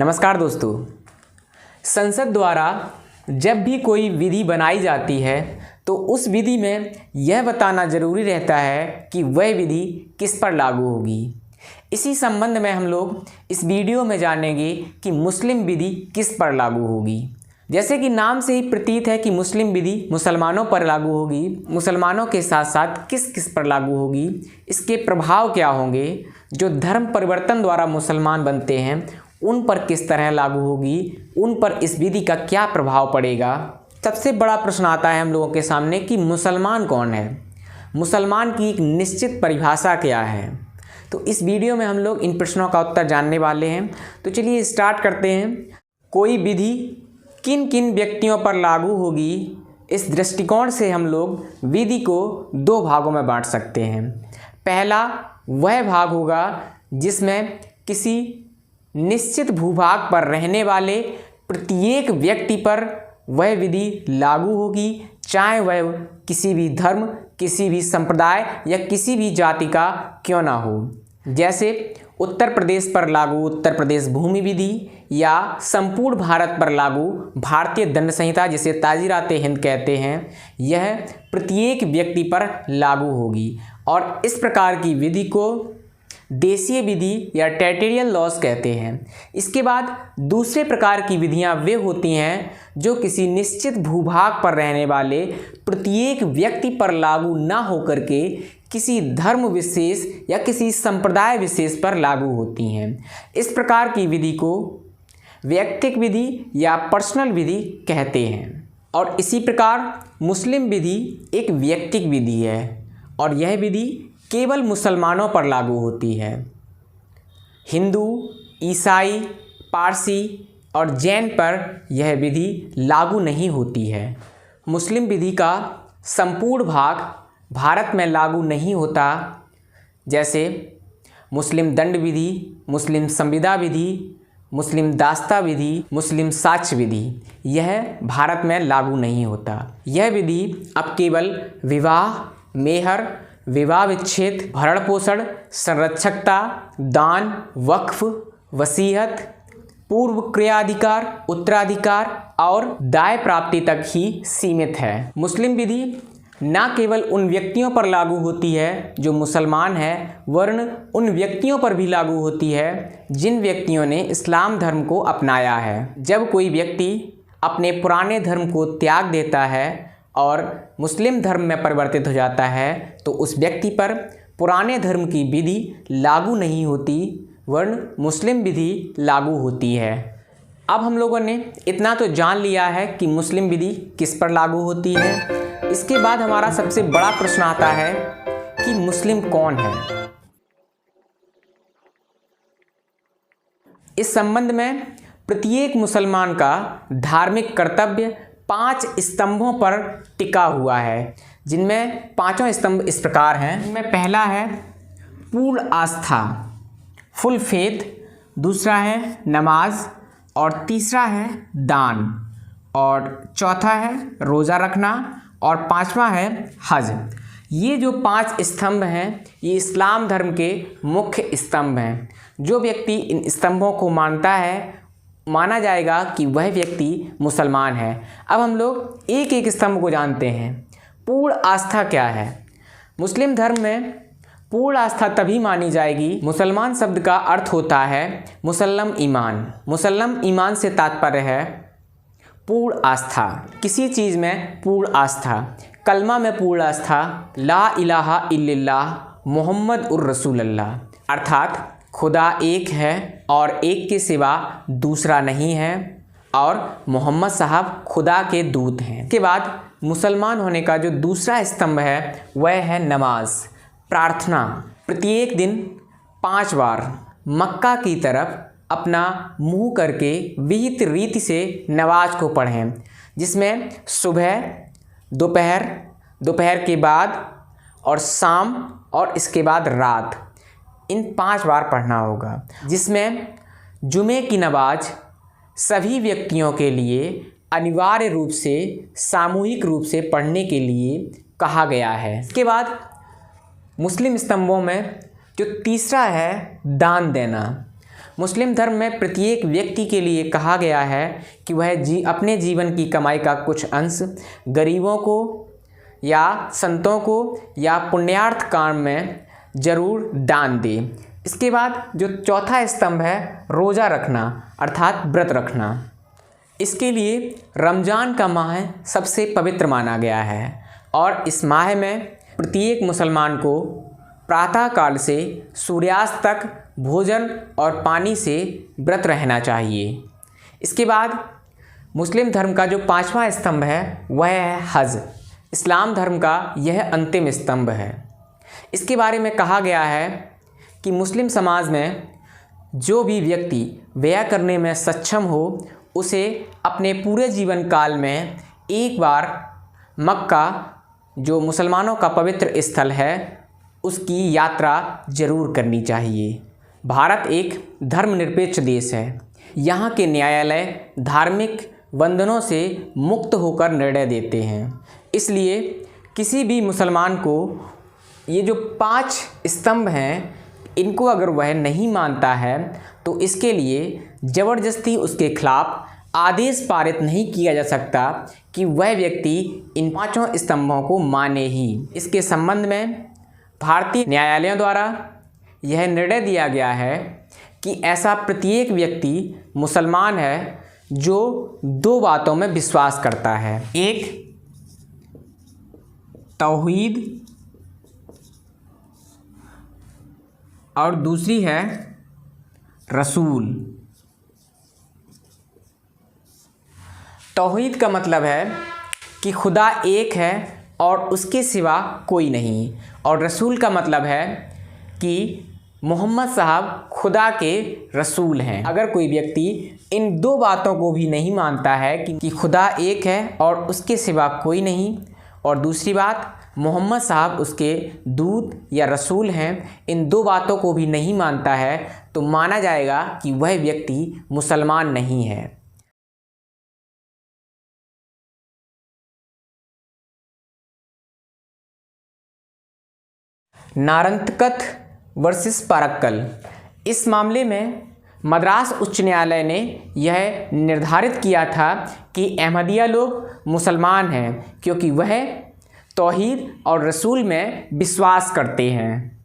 नमस्कार दोस्तों। संसद द्वारा जब भी कोई विधि बनाई जाती है तो उस विधि में यह बताना ज़रूरी रहता है कि वह विधि किस पर लागू होगी। इसी संबंध में हम लोग इस वीडियो में जानेंगे कि मुस्लिम विधि किस पर लागू होगी। जैसे कि नाम से ही प्रतीत है कि मुस्लिम विधि मुसलमानों पर लागू होगी, मुसलमानों के साथ साथ किस किस पर लागू होगी, इसके प्रभाव क्या होंगे, जो धर्म परिवर्तन द्वारा मुसलमान बनते हैं उन पर किस तरह लागू होगी, उन पर इस विधि का क्या प्रभाव पड़ेगा। सबसे बड़ा प्रश्न आता है हम लोगों के सामने कि मुसलमान कौन है, मुसलमान की एक निश्चित परिभाषा क्या है। तो इस वीडियो में हम लोग इन प्रश्नों का उत्तर जानने वाले हैं। तो चलिए स्टार्ट करते हैं। कोई विधि किन किन व्यक्तियों पर लागू होगी, इस दृष्टिकोण से हम लोग विधि को दो भागों में बांट सकते हैं। पहला वह भाग होगा जिसमें किसी निश्चित भूभाग पर रहने वाले प्रत्येक व्यक्ति पर वह विधि लागू होगी, चाहे वह किसी भी धर्म, किसी भी संप्रदाय या किसी भी जाति का क्यों ना हो। जैसे उत्तर प्रदेश पर लागू उत्तर प्रदेश भूमि विधि, या संपूर्ण भारत पर लागू भारतीय दंड संहिता जिसे ताजीरात हिंद कहते हैं, यह प्रत्येक व्यक्ति पर लागू होगी। और इस प्रकार की विधि को देशीय विधि या टेरिटोरियल लॉज कहते हैं। इसके बाद दूसरे प्रकार की विधियां वे होती हैं जो किसी निश्चित भूभाग पर रहने वाले प्रत्येक व्यक्ति पर लागू ना होकर के किसी धर्म विशेष या किसी संप्रदाय विशेष पर लागू होती हैं। इस प्रकार की विधि को वैयक्तिक विधि या पर्सनल विधि कहते हैं। और इसी प्रकार मुस्लिम विधि एक वैयक्तिक विधि है और यह विधि केवल मुसलमानों पर लागू होती है। हिंदू, ईसाई, पारसी और जैन पर यह विधि लागू नहीं होती है। मुस्लिम विधि का संपूर्ण भाग भारत में लागू नहीं होता। जैसे मुस्लिम दंड विधि, मुस्लिम संविदा विधि, मुस्लिम दास्ता विधि, मुस्लिम साक्ष्य विधि, यह भारत में लागू नहीं होता। यह विधि अब केवल विवाह, मेहर, विवाह विच्छेद, भरण पोषण, संरक्षकता, दान, वक्फ, वसीयत, पूर्व क्रियाधिकार, उत्तराधिकार और दाय प्राप्ति तक ही सीमित है। मुस्लिम विधि न केवल उन व्यक्तियों पर लागू होती है जो मुसलमान हैं, वरन उन व्यक्तियों पर भी लागू होती है जिन व्यक्तियों ने इस्लाम धर्म को अपनाया है। जब कोई व्यक्ति अपने पुराने धर्म को त्याग देता है और मुस्लिम धर्म में परिवर्तित हो जाता है तो उस व्यक्ति पर पुराने धर्म की विधि लागू नहीं होती, वरन मुस्लिम विधि लागू होती है। अब हम लोगों ने इतना तो जान लिया है कि मुस्लिम विधि किस पर लागू होती है। इसके बाद हमारा सबसे बड़ा प्रश्न आता है कि मुस्लिम कौन है। इस संबंध में प्रत्येक मुसलमान का धार्मिक कर्तव्य 5 स्तंभों पर टिका हुआ है, जिनमें पांचों स्तंभ इस प्रकार हैं। इनमें पहला है पूर्ण आस्था, फुल फेथ, दूसरा है नमाज, और तीसरा है दान, और चौथा है रोज़ा रखना, और पांचवा है हज। ये जो 5 स्तंभ हैं ये इस्लाम धर्म के मुख्य स्तंभ हैं। जो व्यक्ति इन स्तंभों को मानता है, माना जाएगा कि वह व्यक्ति मुसलमान है। अब हम लोग एक एक स्तंभ को जानते हैं। पूर्ण आस्था क्या है? मुस्लिम धर्म में पूर्ण आस्था तभी मानी जाएगी। मुसलमान शब्द का अर्थ होता है मुसल्लम ईमान। मुसल्लम ईमान से तात्पर्य है पूर्ण आस्था, किसी चीज़ में पूर्ण आस्था। कलमा में पूर्ण आस्था, ला इलाहा इल्लल्लाह मोहम्मद उर रसूलल्लाह, अर्थात खुदा एक है और एक के सिवा दूसरा नहीं है और मोहम्मद साहब खुदा के दूत हैं। के बाद मुसलमान होने का जो दूसरा स्तंभ है वह है नमाज, प्रार्थना। प्रत्येक दिन 5 बार मक्का की तरफ अपना मुंह करके विहित रीति से नमाज को पढ़ें, जिसमें सुबह, दोपहर, दोपहर के बाद और शाम और इसके बाद रात, इन 5 बार पढ़ना होगा। जिसमें जुमे की नमाज सभी व्यक्तियों के लिए अनिवार्य रूप से सामूहिक रूप से पढ़ने के लिए कहा गया है। इसके बाद मुस्लिम स्तंभों में जो तीसरा है दान देना। मुस्लिम धर्म में प्रत्येक व्यक्ति के लिए कहा गया है कि वह अपने जीवन की कमाई का कुछ अंश गरीबों को या संतों को या पुण्यार्थ काम में ज़रूर दान दे। इसके बाद जो चौथा स्तंभ है रोज़ा रखना अर्थात व्रत रखना। इसके लिए रमज़ान का माह सबसे पवित्र माना गया है और इस माह में प्रत्येक मुसलमान को प्रातःकाल से सूर्यास्त तक भोजन और पानी से व्रत रहना चाहिए। इसके बाद मुस्लिम धर्म का जो पांचवा स्तंभ है वह है हज। इस्लाम धर्म का यह अंतिम स्तंभ है। इसके बारे में कहा गया है कि मुस्लिम समाज में जो भी व्यक्ति व्यय करने में सक्षम हो उसे अपने पूरे जीवन काल में एक बार मक्का जो मुसलमानों का पवित्र स्थल है उसकी यात्रा ज़रूर करनी चाहिए। भारत एक धर्मनिरपेक्ष देश है। यहाँ के न्यायालय धार्मिक बंधनों से मुक्त होकर निर्णय देते हैं। इसलिए किसी भी मुसलमान को ये जो 5 स्तंभ हैं इनको अगर वह नहीं मानता है तो इसके लिए ज़बरदस्ती उसके खिलाफ आदेश पारित नहीं किया जा सकता कि वह व्यक्ति इन 5 स्तंभों को माने ही। इसके संबंध में भारतीय न्यायालयों द्वारा यह निर्णय दिया गया है कि ऐसा प्रत्येक व्यक्ति मुसलमान है जो 2 बातों में विश्वास करता है। एक तौहीद और दूसरी है रसूल। तौहीद का मतलब है कि खुदा एक है और उसके सिवा कोई नहीं, और रसूल का मतलब है कि मोहम्मद साहब खुदा के रसूल हैं। अगर कोई व्यक्ति इन 2 बातों को भी नहीं मानता है कि खुदा एक है और उसके सिवा कोई नहीं, और दूसरी बात मोहम्मद साहब उसके दूत या रसूल हैं, इन 2 बातों को भी नहीं मानता है तो माना जाएगा कि वह व्यक्ति मुसलमान नहीं है। नारंतकत वर्सेस पारक्कल। इस मामले में मद्रास उच्च न्यायालय ने यह निर्धारित किया था कि अहमदिया लोग मुसलमान हैं क्योंकि वह तौहीद और रसूल में विश्वास करते हैं।